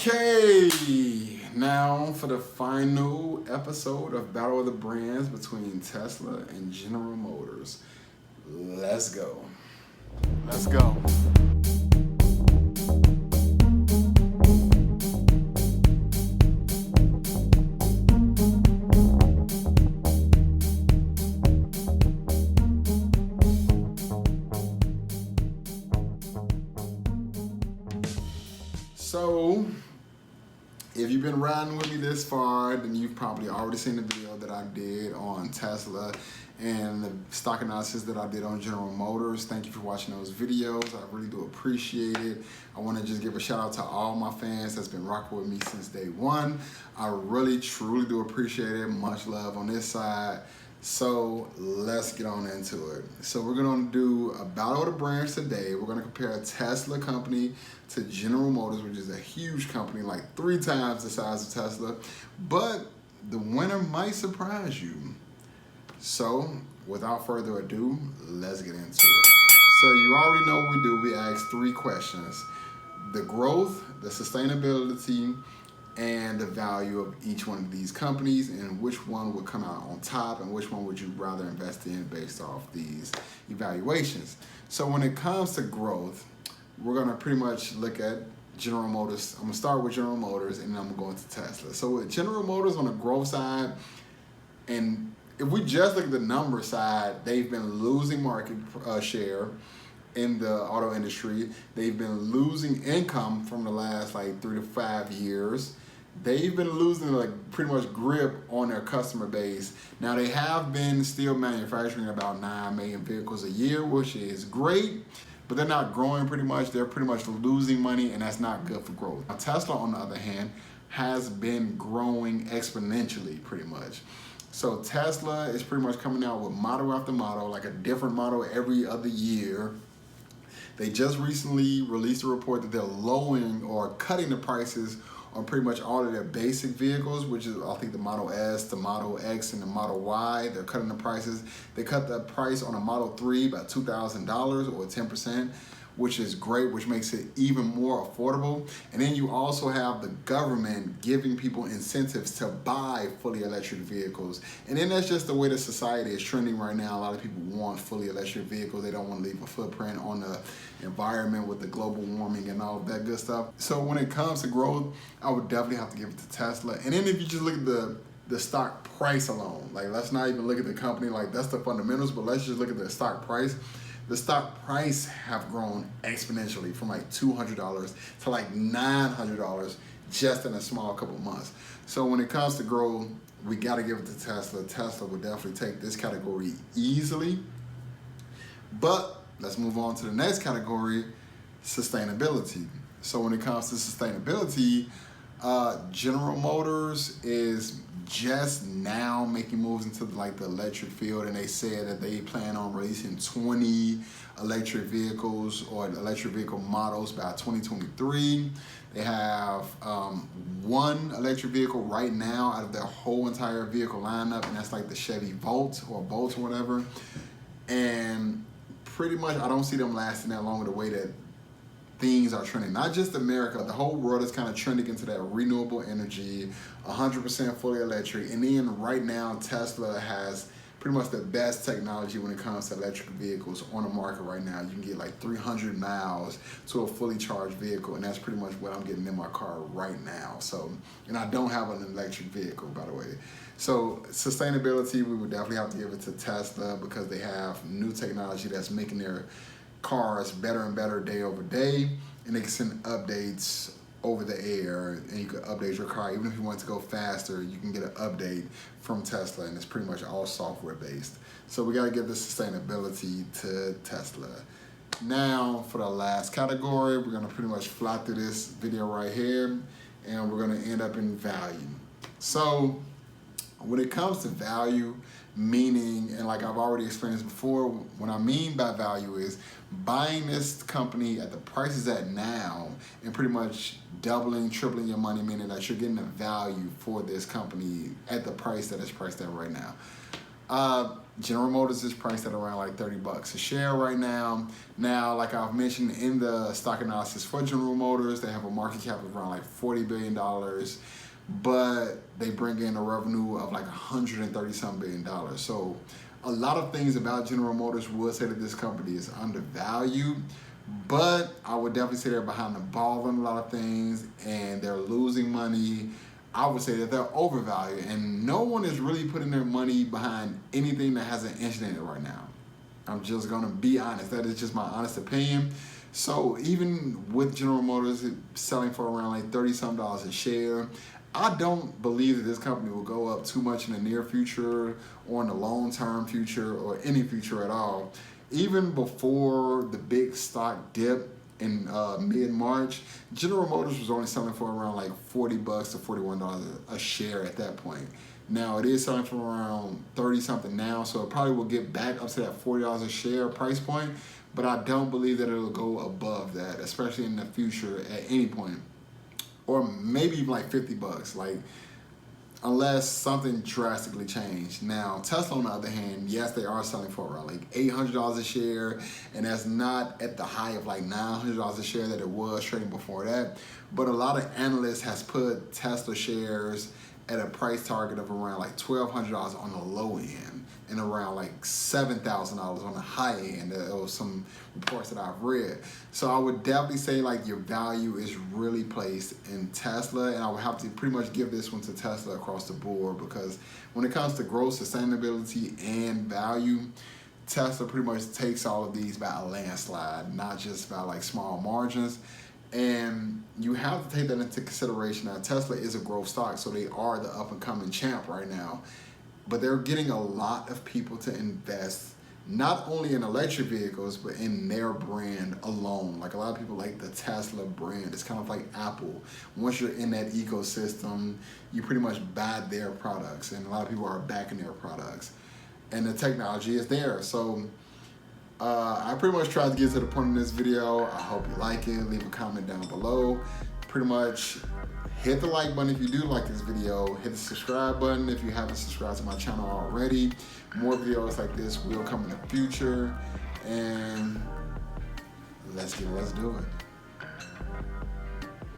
Okay, now for the final episode of Battle of the Brands between Tesla and General Motors. Let's go. Let's go. So, if you've been riding with me this far, then you've probably already seen the video that I did on Tesla and the stock analysis that I did on General Motors. Thank you for watching those videos. I really do appreciate it. I want to just give a shout out to all my fans that's been rocking with me since day one. I really, truly do appreciate it. Much love on this side. So let's get on into it. So we're gonna do a battle of the brands today. We're gonna compare a Tesla company to General Motors, which is a huge company, like 3 times the size of Tesla. But the winner might surprise you. So without further ado, let's get into it. So you already know what we do. We ask 3 questions: the growth, the sustainability, and the value of each one of these companies, and which one would come out on top and which one would you rather invest in based off these evaluations. So when it comes to growth, we're gonna pretty much look at General Motors. I'm gonna start with General Motors and then I'm gonna go into Tesla. So with General Motors on the growth side, and if we just look at the number side, they've been losing market share in the auto industry. They've been losing income from the last like 3 to 5 years. They've been losing like pretty much grip on their customer base. Now they have been still manufacturing about 9 million vehicles a year, which is great, but they're not growing pretty much. They're pretty much losing money, and that's not good for growth. Now, Tesla, on the other hand, has been growing exponentially pretty much. So Tesla is pretty much coming out with model after model, like a different model every other year. They just recently released a report that they're lowering or cutting the prices on pretty much all of their basic vehicles, which is, I think, the Model S, the Model X, and the Model Y. They're cutting the prices. They cut the price on a Model 3 by $2,000 or 10%, which is great, which makes it even more affordable. And then you also have the government giving people incentives to buy fully electric vehicles. And then that's just the way that society is trending right now. A lot of people want fully electric vehicles. They don't want to leave a footprint on the environment with the global warming and all of that good stuff. So when it comes to growth, I would definitely have to give it to Tesla. And then if you just look at the stock price alone, like let's not even look at the company, like that's the fundamentals, but let's just look at the stock price. The stock price have grown exponentially from like $200 to like $900 just in a small couple months. So when it comes to growth, we got to give it to Tesla. Tesla would definitely take this category easily. But let's move on to the next category, sustainability. So when it comes to sustainability, General Motors is just now making moves into like the electric field, and they said that they plan on releasing 20 electric vehicles or electric vehicle models by 2023. They have 1 electric vehicle right now out of their whole entire vehicle lineup, and that's like the Chevy Bolt or whatever. And pretty much I don't see them lasting that long with the way that things are trending. Not just America, the whole world is kind of trending into that renewable energy, 100% fully electric. And then right now, Tesla has pretty much the best technology when it comes to electric vehicles on the market right now. You can get like 300 miles to a fully charged vehicle, and that's pretty much what I'm getting in my car right now. So, and I don't have an electric vehicle, by the way. So sustainability, we would definitely have to give it to Tesla because they have new technology that's making their cars better and better day over day, and they can send updates over the air, and you can update your car. Even if you want to go faster, you can get an update from Tesla, and it's pretty much all software based. So we got to give the sustainability to Tesla. Now for the last category, we're going to pretty much fly through this video right here, and we're going to end up in value. So when it comes to value, meaning, and like I've already experienced before, what I mean by value is buying this company at the price it's at now and pretty much doubling, tripling your money, meaning that you're getting the value for this company at the price that it's priced at right now. General Motors is priced at around like $30 a share right now. Now, like I've mentioned in the stock analysis for General Motors, they have a market cap of around like $40 billion, but they bring in a revenue of like $130-some billion. So a lot of things about General Motors would say that this company is undervalued, but I would definitely say they're behind the ball on a lot of things and they're losing money. I would say that they're overvalued, and no one is really putting their money behind anything that has an engine in it right now. I'm just gonna be honest. That is just my honest opinion. So even with General Motors selling for around like $30-some a share, I don't believe that this company will go up too much in the near future or in the long-term future or any future at all. Even before the big stock dip in mid-March, General Motors was only selling for around like $40 to $41 a share at that point. Now it is selling for around 30-something now, so it probably will get back up to that $40 a share price point, but I don't believe that it'll go above that, especially in the future at any point. Or maybe even like $50, like unless something drastically changed. Now, Tesla on the other hand, yes, they are selling for around like $800 a share, and that's not at the high of like $900 a share that it was trading before that. But a lot of analysts has put Tesla shares at a price target of around like $1,200 on the low end and around like $7,000 on the high end. There was some reports that I've read. So I would definitely say like your value is really placed in Tesla, and I would have to pretty much give this one to Tesla across the board, because when it comes to growth, sustainability, and value, Tesla pretty much takes all of these by a landslide, not just by like small margins. And you have to take that into consideration. Now, Tesla is a growth stock, so they are the up-and-coming champ right now. But they're getting a lot of people to invest, not only in electric vehicles, but in their brand alone. Like a lot of people like the Tesla brand. It's kind of like Apple. Once you're in that ecosystem, you pretty much buy their products, and a lot of people are backing their products. And the technology is there. So I pretty much tried to get to the point in this video. I hope you like it. Leave a comment down below. Pretty much hit the like button if you do like this video. Hit the subscribe button if you haven't subscribed to my channel already. More videos like this will come in the future. And let's do it.